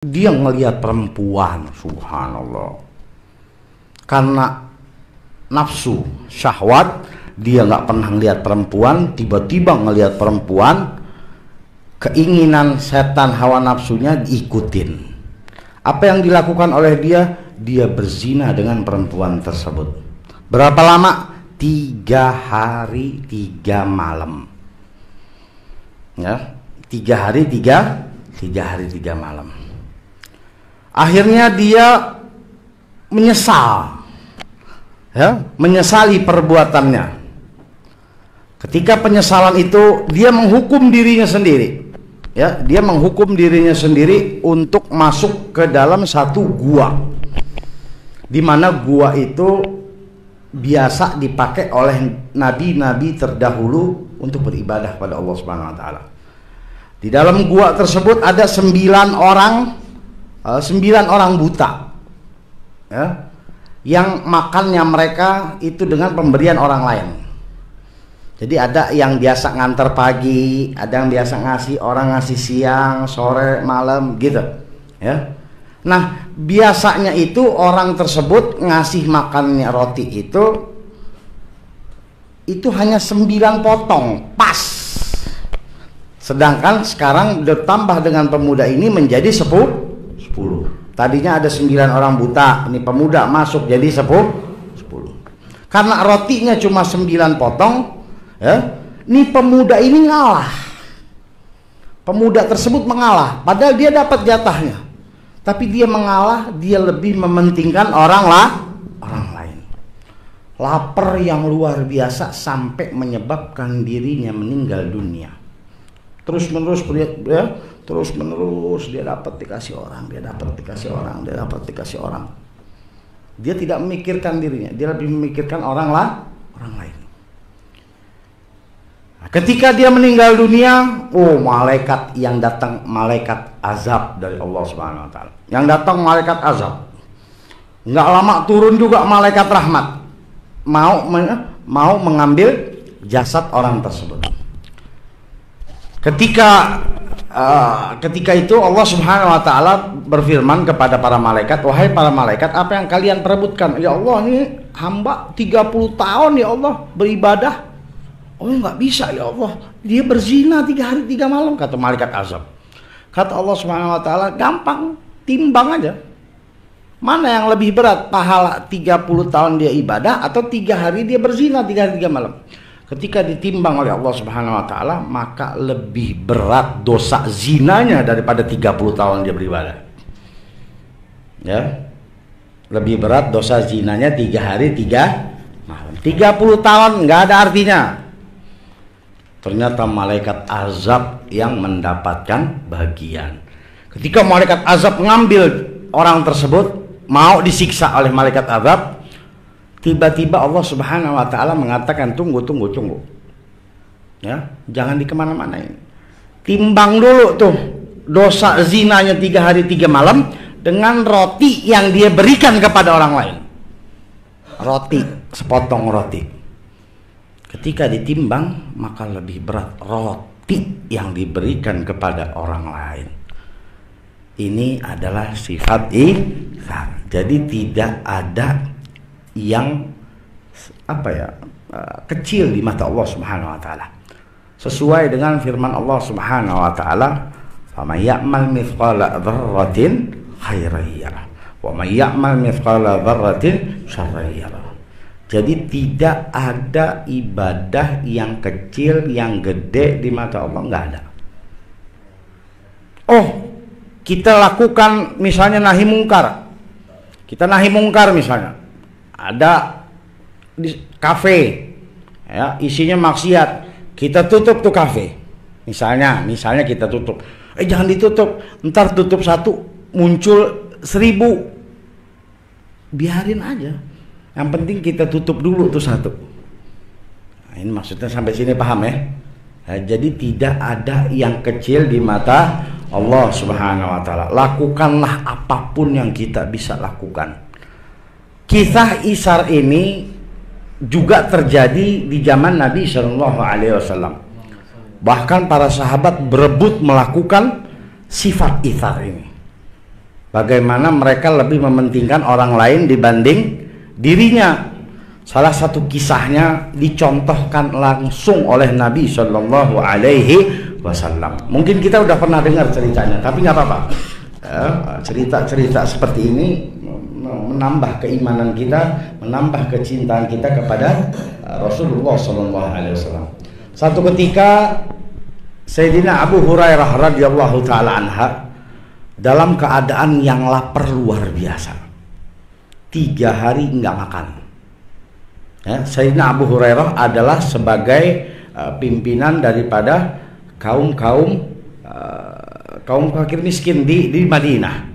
Dia ngelihat perempuan, subhanallah, karena nafsu syahwat dia nggak pernah ngelihat perempuan, tiba-tiba ngelihat perempuan, keinginan setan hawa nafsunya diikutin. Apa yang dilakukan oleh dia? Dia berzina dengan perempuan tersebut. Berapa lama? 3 hari 3 malam, ya, 3 hari 3 malam. Akhirnya dia menyesal, ya, menyesali perbuatannya. Ketika penyesalan itu, dia menghukum dirinya sendiri, ya, dia menghukum dirinya sendiri untuk masuk ke dalam satu gua, di mana gua itu biasa dipakai oleh nabi-nabi terdahulu untuk beribadah pada Allah Subhanahu wa taala. Di dalam gua tersebut ada 9 orang buta, ya, yang makannya mereka itu dengan pemberian orang lain. Jadi ada yang biasa nganter pagi, ada yang biasa ngasih siang, sore, malam gitu, ya. Nah, biasanya itu orang tersebut ngasih makannya roti itu hanya 9 potong pas. Sedangkan sekarang ditambah dengan pemuda ini menjadi 10. Tadinya ada 9 orang buta, ini pemuda masuk jadi 10. Karena rotinya cuma 9 potong, ya, ini pemuda ini ngalah. Pemuda tersebut mengalah, padahal dia dapat jatahnya. Tapi dia mengalah, dia lebih mementingkan orang lain. Lapar yang luar biasa sampai menyebabkan dirinya meninggal dunia. Terus menerus dia dapat dikasih orang. Dia tidak memikirkan dirinya, dia lebih memikirkan orang lain. Nah, ketika dia meninggal dunia, malaikat yang datang, malaikat azab dari Allah Subhanahu wa taala. Yang datang malaikat azab. Nggak lama turun juga malaikat rahmat. Mau mengambil jasad orang tersebut. Ketika itu Allah Subhanahu wa taala berfirman kepada para malaikat, "Wahai para malaikat, apa yang kalian perebutkan?" "Ya Allah, ini hamba 30 tahun ya Allah beribadah." "Oh, nggak bisa ya Allah, dia berzina 3 hari 3 malam," kata malaikat azab. Kata Allah Subhanahu wa taala, "Gampang, timbang aja. Mana yang lebih berat, pahala 30 tahun dia ibadah atau 3 hari dia berzina 3 hari 3 malam?" Ketika ditimbang oleh Allah Subhanahu wa taala, maka lebih berat dosa zinanya daripada 30 tahun dia beribadah. Ya. Lebih berat dosa zinanya 3 hari 3 malam. 30 tahun nggak ada artinya. Ternyata malaikat azab yang mendapatkan bagian. Ketika malaikat azab mengambil orang tersebut, mau disiksa oleh malaikat azab, tiba-tiba Allah Subhanahu wa taala mengatakan, tunggu. Ya, jangan dikemana-manain. Timbang dulu tuh dosa zinanya 3 hari 3 malam dengan roti yang dia berikan kepada orang lain. Roti, sepotong roti. Ketika ditimbang, maka lebih berat roti yang diberikan kepada orang lain. Ini adalah sifat ihsan. Jadi tidak ada yang kecil di mata Allah Subhanahu wa taala. Sesuai dengan firman Allah Subhanahu wa taala, "Faman ya'mal mithqala dzarratin khairan yarah, wa man ya'mal mithqala dzarratin syarran yarah." Jadi tidak ada ibadah yang kecil, yang gede di mata Allah, enggak ada. Kita lakukan misalnya nahi mungkar. Kita nahi mungkar misalnya. Ada di kafe, ya, isinya maksiat, kita tutup tuh kafe, misalnya kita tutup, jangan ditutup, ntar tutup 1 muncul 1000, biarin aja, yang penting kita tutup dulu tuh 1. Nah, ini maksudnya sampai sini paham ya? Nah, jadi tidak ada yang kecil di mata Allah Subhanahu wa taala. Lakukanlah apapun yang kita bisa lakukan. Kisah Isar ini juga terjadi di zaman Nabi Shallallahu Alaihi Wasallam. Bahkan para sahabat berebut melakukan sifat ithar ini. Bagaimana mereka lebih mementingkan orang lain dibanding dirinya. Salah satu kisahnya dicontohkan langsung oleh Nabi Shallallahu Alaihi Wasallam. Mungkin kita udah pernah dengar ceritanya, tapi nggak apa-apa. Cerita-cerita seperti ini menambah keimanan kita, menambah kecintaan kita kepada Rasulullah Shallallahu Alaihi Wasallam. Satu ketika Sayyidina Abu Hurairah radhiyallahu taala anha dalam keadaan yang lapar luar biasa, 3 hari nggak makan. Ya, Sayyidina Abu Hurairah adalah sebagai pimpinan daripada kaum fakir miskin di Madinah.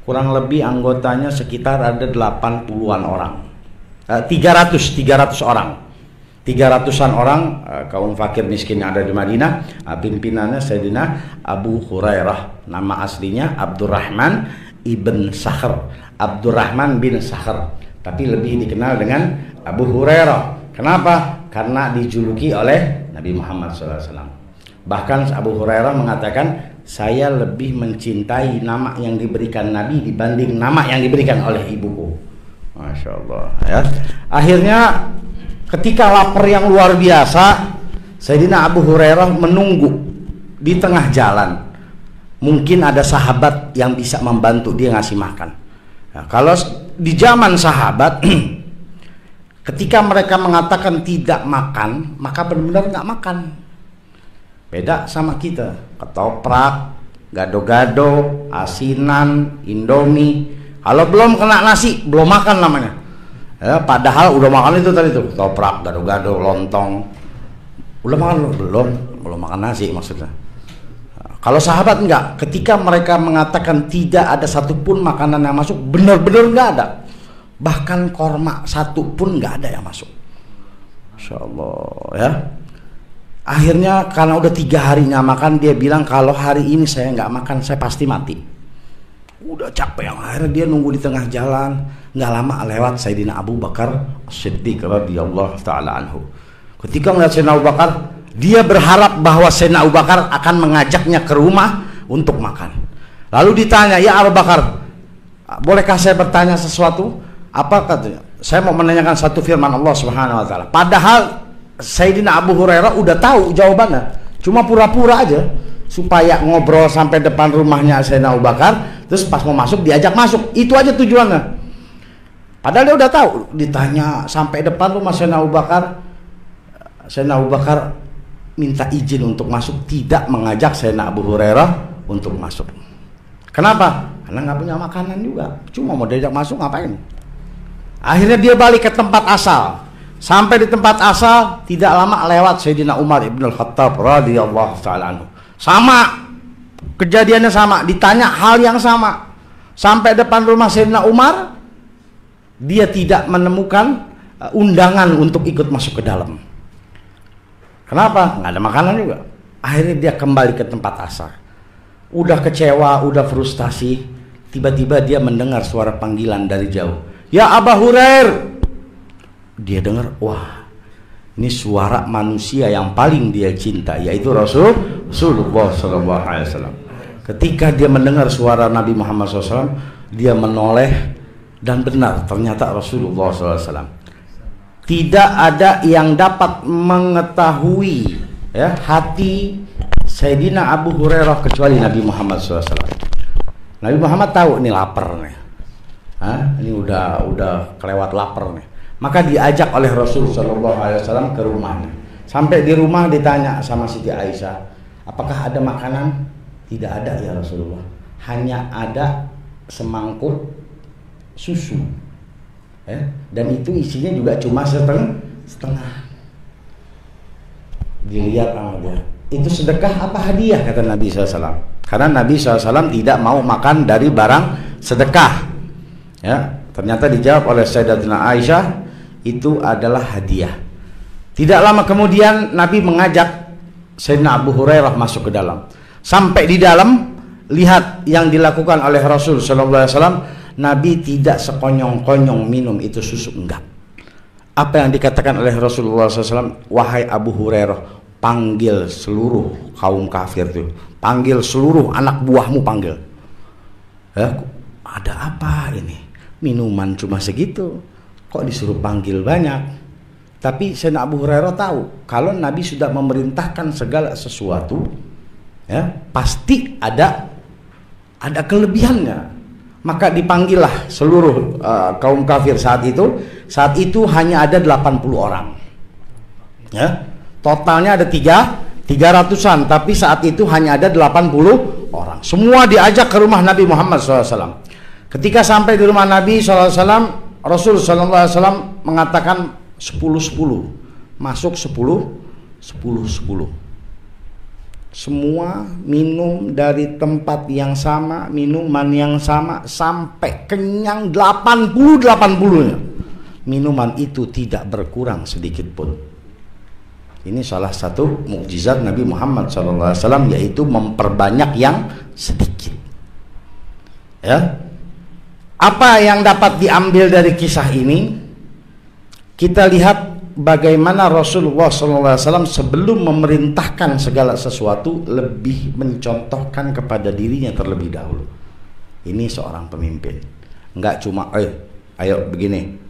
Kurang lebih anggotanya sekitar ada 80-an orang, 300 orang, 300-an orang kaum fakir miskin yang ada di Madinah. Pimpinannya Sayyidina Abu Hurairah, nama aslinya Abdurrahman ibn Sakhr, Abdurrahman bin Sakhr, tapi lebih dikenal dengan Abu Hurairah. Kenapa? Karena dijuluki oleh Nabi Muhammad SAW. Bahkan Abu Hurairah mengatakan, saya lebih mencintai nama yang diberikan Nabi dibanding nama yang diberikan oleh ibuku. Masya Allah ya. Akhirnya ketika lapar yang luar biasa, Sayyidina Abu Hurairah menunggu di tengah jalan. Mungkin ada sahabat yang bisa membantu dia ngasih makan. Nah, kalau di zaman sahabat ketika mereka mengatakan tidak makan, maka benar-benar nggak makan. Beda sama kita, ketoprak, gado-gado, asinan, indomie. Kalau belum kena nasi, belum makan namanya. Ya, padahal udah makan itu tadi tuh, ketoprak, gado-gado, lontong. Udah makan belum makan nasi maksudnya. Kalau sahabat enggak, ketika mereka mengatakan tidak ada satupun makanan yang masuk, benar-benar enggak ada. Bahkan korma satu pun enggak ada yang masuk. Masya Allah ya. Akhirnya karena udah 3 hari nggak makan, dia bilang kalau hari ini saya nggak makan saya pasti mati. Udah capek, yang akhirnya dia nunggu di tengah jalan. Nggak lama lewat Sayyidina Abu Bakar Siddiq radhiyallahu ta'ala anhu. Ketika melihat Sayyidina Abu Bakar, dia berharap bahwa Sayyidina Abu Bakar akan mengajaknya ke rumah untuk makan. Lalu ditanya, ya Abu Bakar, bolehkah saya bertanya sesuatu? Apa katanya? Saya mau menanyakan satu firman Allah Subhanahu Wa Taala. Padahal Sayyidina Abu Hurairah udah tahu jawabannya, cuma pura-pura aja supaya ngobrol sampai depan rumahnya Sayyidina Abu Bakar, terus pas mau masuk diajak masuk, itu aja tujuannya. Padahal dia udah tahu. Ditanya sampai depan rumah Sayyidina Abu Bakar, Sayyidina Abu Bakar minta izin untuk masuk, tidak mengajak Sayyidina Abu Hurairah untuk masuk. Kenapa? Karena nggak punya makanan juga, cuma mau diajak masuk ngapain. Akhirnya dia balik ke tempat asal. Sampai di tempat asal, tidak lama lewat Sayyidina Umar ibn al-Khattab radhiyallahu ta'ala anhu. Sama, kejadiannya sama, ditanya hal yang sama. Sampai depan rumah Sayyidina Umar, dia tidak menemukan undangan untuk ikut masuk ke dalam. Kenapa? Nggak ada makanan juga. Akhirnya dia kembali ke tempat asal. Udah kecewa, udah frustasi. Tiba-tiba dia mendengar suara panggilan dari jauh. Ya Abu Hurairah. Dia dengar, wah, ini suara manusia yang paling dia cinta, yaitu Rasulullah SAW. Ketika dia mendengar suara Nabi Muhammad SAW, dia menoleh dan benar, ternyata Rasulullah SAW. Tidak ada yang dapat mengetahui ya, hati Sayyidina Abu Hurairah kecuali Nabi Muhammad SAW. Nabi Muhammad tahu ini lapar nih, ini udah kelewat lapar nih. Maka diajak oleh Rasul Shallallahu Alaihi Wasallam ke rumahnya. Sampai di rumah ditanya sama Siti Aisyah, apakah ada makanan? Tidak ada ya Rasulullah. Hanya ada semangkuk susu. Ya? Dan itu isinya juga cuma setengah. Dilihat sama dia. Itu sedekah apa hadiah kata Nabi SAW. Karena Nabi SAW tidak mau makan dari barang sedekah. Ya, ternyata dijawab oleh Sayyidatina Aisyah, itu adalah hadiah. Tidak lama kemudian Nabi mengajak Sayyidina Abu Hurairah masuk ke dalam. Sampai di dalam, lihat yang dilakukan oleh Rasul Sallallahu Alaihi Wasallam. Nabi tidak sekonyong-konyong minum itu susu, enggak. Apa yang dikatakan oleh Rasulullah SAW, wahai Abu Hurairah, panggil seluruh kaum kafir itu, panggil seluruh anak buahmu, panggil. Ya, ada apa ini? Minuman cuma segitu, kok disuruh panggil banyak? Tapi Sayyidina Abu Hurairah tahu kalau Nabi sudah memerintahkan segala sesuatu, ya pasti ada kelebihannya. Maka dipanggillah seluruh kaum kafir saat itu. Saat itu hanya ada 80 orang. Ya, totalnya ada 300-an, tapi saat itu hanya ada 80 orang. Semua diajak ke rumah Nabi Muhammad SAW. Ketika sampai di rumah Nabi SAW, Rasul SAW mengatakan 10-10, masuk 10-10. Semua minum dari tempat yang sama, minuman yang sama, sampai kenyang 80-80-nya. Minuman itu tidak berkurang sedikit pun. Ini salah satu mukjizat Nabi Muhammad SAW, yaitu memperbanyak yang sedikit. Ya, apa yang dapat diambil dari kisah ini? Kita lihat bagaimana Rasulullah SAW sebelum memerintahkan segala sesuatu lebih mencontohkan kepada dirinya terlebih dahulu. Ini seorang pemimpin, enggak cuma ayo begini,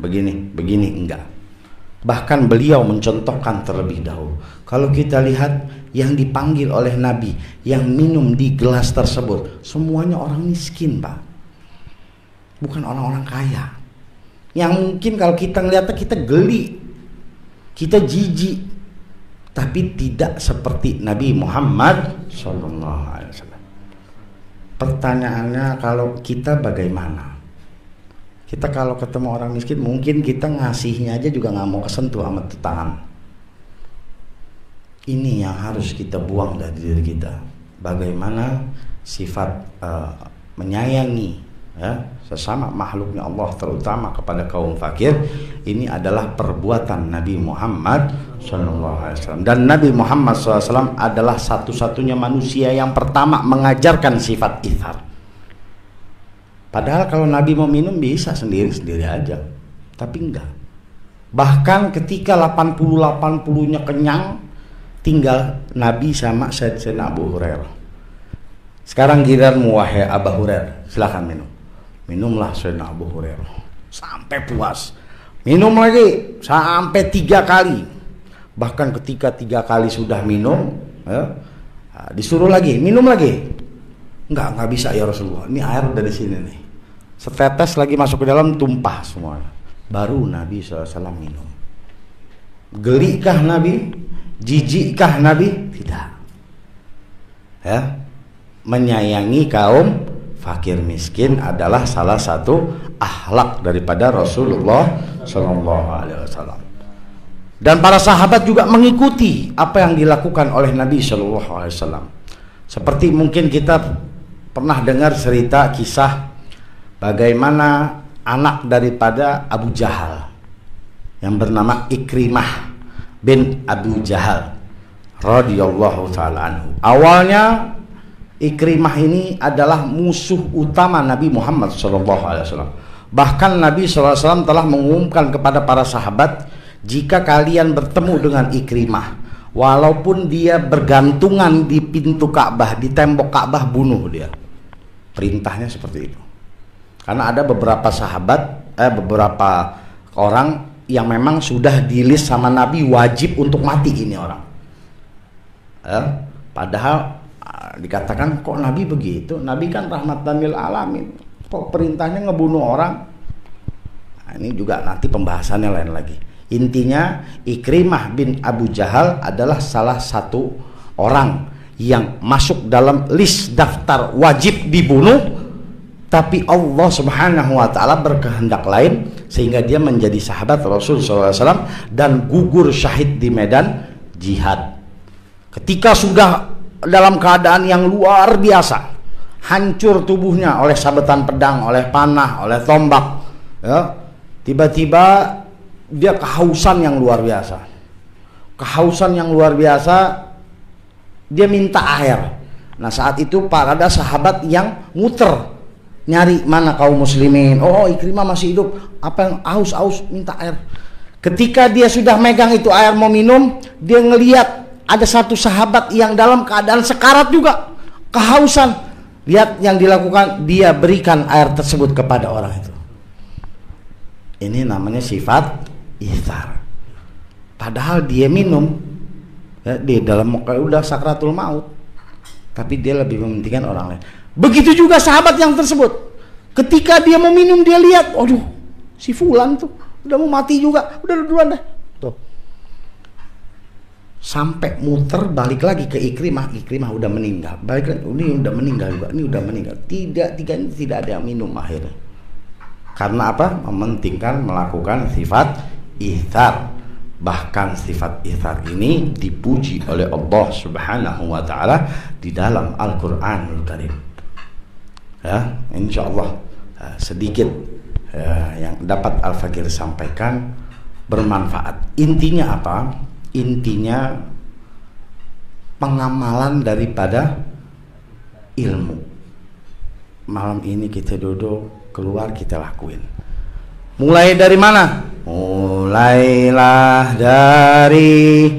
enggak. Bahkan beliau mencontohkan terlebih dahulu. Kalau kita lihat yang dipanggil oleh Nabi, yang minum di gelas tersebut, semuanya orang miskin, Pak. Bukan orang-orang kaya. Yang mungkin kalau kita ngeliatnya kita geli, kita jijik, tapi tidak seperti Nabi Muhammad SAW. Pertanyaannya, kalau kita bagaimana? Kita kalau ketemu orang miskin, mungkin kita ngasihnya aja juga nggak mau kesentuh sama tangan. Ini yang harus kita buang dari diri kita. Bagaimana sifat menyayangi, ya, sesama makhluknya Allah, terutama kepada kaum fakir. Ini adalah perbuatan Nabi Muhammad SAW. Dan Nabi Muhammad SAW adalah satu-satunya manusia yang pertama mengajarkan sifat ithar. Padahal kalau Nabi mau minum bisa sendiri-sendiri aja, tapi enggak. Bahkan ketika 80-80-nya kenyang, tinggal Nabi sama Sayyidina Abu Hurairah. Sekarang giliranmu wahai Abu Hurairah, silakan minum. Minumlah Sayyidina Abu Hurairah sampai puas. Minum lagi sampai 3 kali. Bahkan ketika 3 kali sudah minum, ya, disuruh lagi, minum lagi. Enggak bisa ya Rasulullah. Ini air dari sini nih. Setetes lagi masuk ke dalam, tumpah semua. Baru Nabi SAW minum. Gelikah Nabi? Jijikkah Nabi? Tidak. Ya, menyayangi kaum fakir miskin adalah salah satu akhlak daripada Rasulullah SAW. Dan para sahabat juga mengikuti apa yang dilakukan oleh Nabi SAW. Seperti mungkin kita pernah dengar cerita kisah bagaimana anak daripada Abu Jahal yang bernama Ikrimah bin Abu Jahal radhiyallahu ta'ala anhu. Awalnya Ikrimah ini adalah musuh utama Nabi Muhammad SAW. Bahkan Nabi SAW telah mengumumkan kepada para sahabat, jika kalian bertemu dengan Ikrimah, walaupun dia bergantungan di pintu Ka'bah, di tembok Ka'bah, bunuh dia. Perintahnya seperti itu. Karena ada beberapa sahabat, beberapa orang yang memang sudah di-list sama Nabi wajib untuk mati ini orang. Padahal dikatakan kok Nabi begitu? Nabi kan rahmatan lil alamin. Kok perintahnya ngebunuh orang? Nah, ini juga nanti pembahasannya lain lagi. Intinya Ikrimah bin Abu Jahal adalah salah satu orang yang masuk dalam list daftar wajib dibunuh. Tapi Allah Subhanahu wa ta'ala berkehendak lain sehingga dia menjadi sahabat Rasul SAW dan gugur syahid di medan jihad. Ketika sudah dalam keadaan yang luar biasa, hancur tubuhnya oleh sabetan pedang, oleh panah, oleh tombak, ya, tiba-tiba dia kehausan yang luar biasa. Kehausan yang luar biasa, dia minta air. Nah saat itu ada sahabat yang muter nyari mana kaum muslimin. Oh, Ikrimah masih hidup, apa yang haus minta air. Ketika dia sudah megang itu air mau minum, dia ngelihat ada satu sahabat yang dalam keadaan sekarat juga, kehausan. Lihat yang dilakukan, dia berikan air tersebut kepada orang itu. Ini namanya sifat ithar. Padahal dia minum, ya, di dalam udah sakratul maut, tapi dia lebih mementingkan orang lain. Begitu juga sahabat yang tersebut, ketika dia mau minum, dia lihat, aduh, si fulan tuh udah mau mati juga, udah duluan dah. Tuh. Sampai muter balik lagi ke Ikrimah udah meninggal. Balik lagi, ini udah meninggal juga, ini udah meninggal. Tiga ini tidak ada yang minum akhirnya. Karena apa? Mementingkan melakukan sifat ithar. Bahkan sifat ithar ini dipuji oleh Allah Subhanahu wa taala di dalam Al-Qur'anul Karim. Ya, insyaallah sedikit yang dapat Al-Fakir sampaikan bermanfaat. Intinya apa? Intinya pengamalan daripada ilmu. Malam ini kita duduk, keluar kita lakuin. Mulai dari mana? Mulailah dari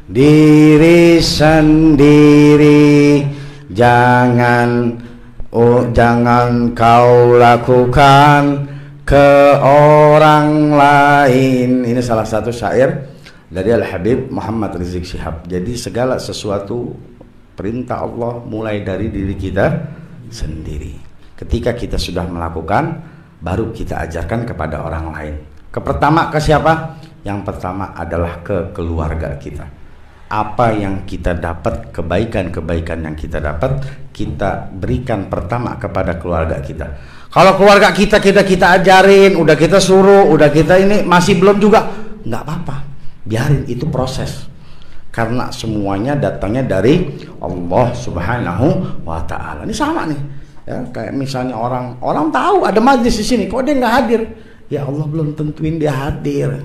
diri sendiri. Jangan kau lakukan ke orang lain. Ini salah satu syair dari Al-Habib Muhammad Rizik Syihab. Jadi segala sesuatu perintah Allah mulai dari diri kita sendiri. Ketika kita sudah melakukan, baru kita ajarkan kepada orang lain. Pertama ke siapa? Yang pertama adalah ke keluarga kita. Apa yang kita dapat, kebaikan-kebaikan yang kita dapat, kita berikan pertama kepada keluarga kita. Kalau keluarga kita ajarin, udah kita suruh, udah kita ini masih belum juga, nggak apa-apa. Biarin, itu proses. Karena semuanya datangnya dari Allah Subhanahu wa taala. Ini sama nih. Ya, kayak misalnya orang tahu ada majlis di sini, kok dia nggak hadir? Ya Allah belum tentuin dia hadir.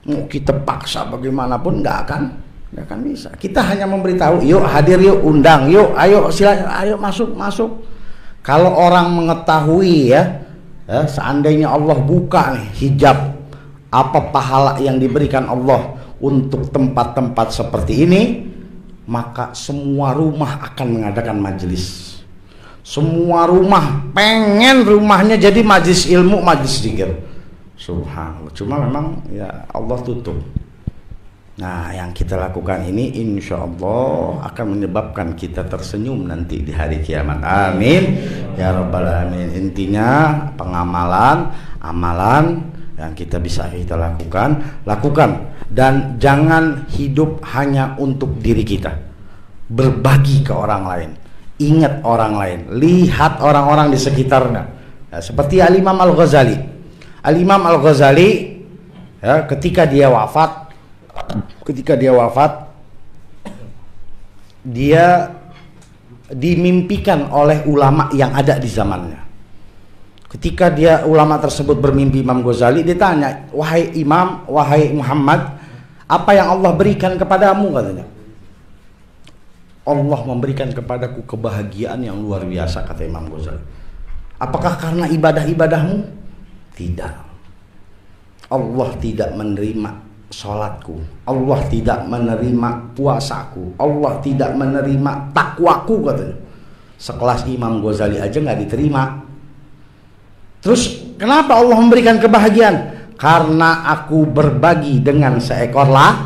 Mau kita paksa bagaimanapun nggak akan bisa. Kita hanya memberitahu, yuk hadir, yuk undang, yuk ayo silakan, ayo masuk. Kalau orang mengetahui ya, seandainya Allah buka nih hijab, apa pahala yang diberikan Allah untuk tempat-tempat seperti ini, maka semua rumah akan mengadakan majelis. Semua rumah pengen rumahnya jadi majelis ilmu, majelis zikir. Subhanallah. Cuma memang ya Allah tutup. Nah, yang kita lakukan ini insya Allah akan menyebabkan kita tersenyum nanti di hari kiamat. Amin ya rabbal alamin. Intinya pengamalan, amalan yang kita bisa kita lakukan, dan jangan hidup hanya untuk diri kita. Berbagi ke orang lain. Ingat orang lain, lihat orang-orang di sekitarnya. Nah, seperti Al-Imam Al-Ghazali. Al-Imam Al-Ghazali ya, ketika dia wafat, dia dimimpikan oleh ulama yang ada di zamannya. Ketika ulama tersebut bermimpi Imam Ghazali, ditanya, wahai Imam, wahai Muhammad, apa yang Allah berikan kepadamu? Katanya, Allah memberikan kepadaku kebahagiaan yang luar biasa, kata Imam Ghazali. Apakah karena ibadah-ibadahmu? Tidak. Allah tidak menerima sholatku, Allah tidak menerima puasaku, Allah tidak menerima takwaku, katanya. Sekelas Imam Ghazali aja nggak diterima. Terus kenapa Allah memberikan kebahagiaan? Karena aku berbagi dengan seekor lalat.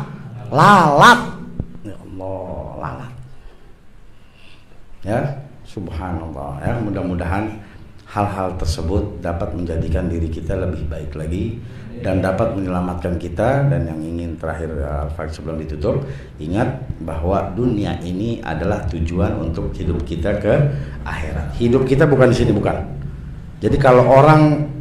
Ya Allah, lalat. Ya, subhanallah. Ya, mudah-mudahan hal-hal tersebut dapat menjadikan diri kita lebih baik lagi dan dapat menyelamatkan kita. Dan yang ingin terakhir sebelum ditutup, ingat bahwa dunia ini adalah tujuan untuk hidup kita ke akhirat. Hidup kita bukan di sini, bukan. Jadi kalau orang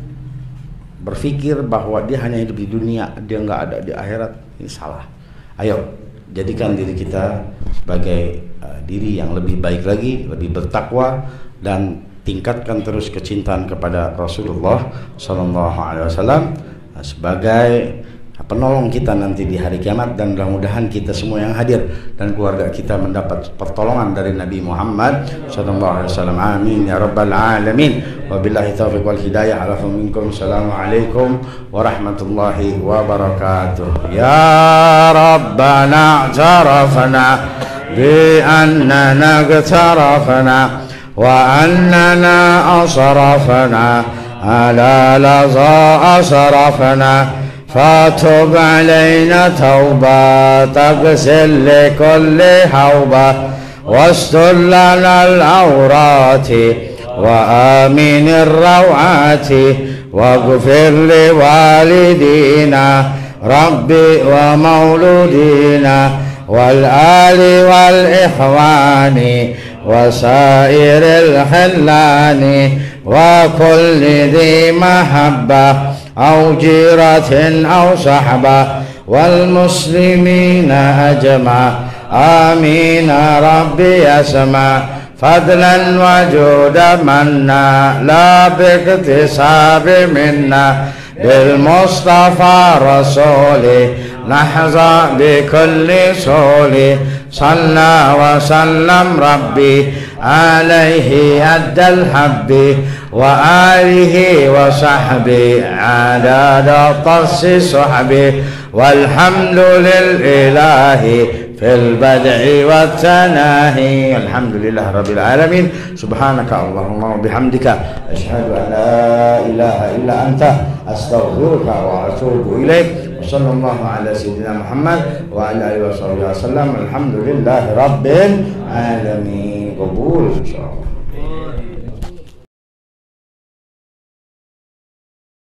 berpikir bahwa dia hanya hidup di dunia, dia nggak ada di akhirat, ini salah. Ayo jadikan diri kita sebagai diri yang lebih baik lagi, lebih bertakwa, dan tingkatkan terus kecintaan kepada Rasulullah SAW sebagai penolong kita nanti di hari kiamat. Dan mudah-mudahan kita semua yang hadir dan keluarga kita mendapat pertolongan dari Nabi Muhammad SAW. Amin ya rabbal alamin. Wabillahi taufiq wal hidayah. Alafu minkum. Assalamualaikum warahmatullahi wabarakatuh. Ya Rabbana i'tarafna bi annana i'tarafna وأننا أصرفنا على لظى أصرفنا فتب علينا توبة تغسل لكل حوبة واستر لنا العورات وآمن الروعات واغفر لوالدينا ربي ومولودينا والآل والإخوان وسائر الخلان وكل ذي محبة أو جيرة أو صحبة والمسلمين أجمع آمين ربي يسمع فضلا وجودا منا لا باكتساب منا بالمصطفى رسولي نحظى بكل سولي صلى وسلم ربي عليه أدى الحب وآله وصحبه عدد طس صحبه والحمد لله في البدع والتناهي الحمد لله رب العالمين سبحانك اللهم وبحمدك أشهد أن لا إله إلا أنت أستغفرك وأتوب إليك وصلى الله على سيدنا محمد وعلى آله وصحبه وسلم الحمد لله رب العالمين قبول إن شاء الله.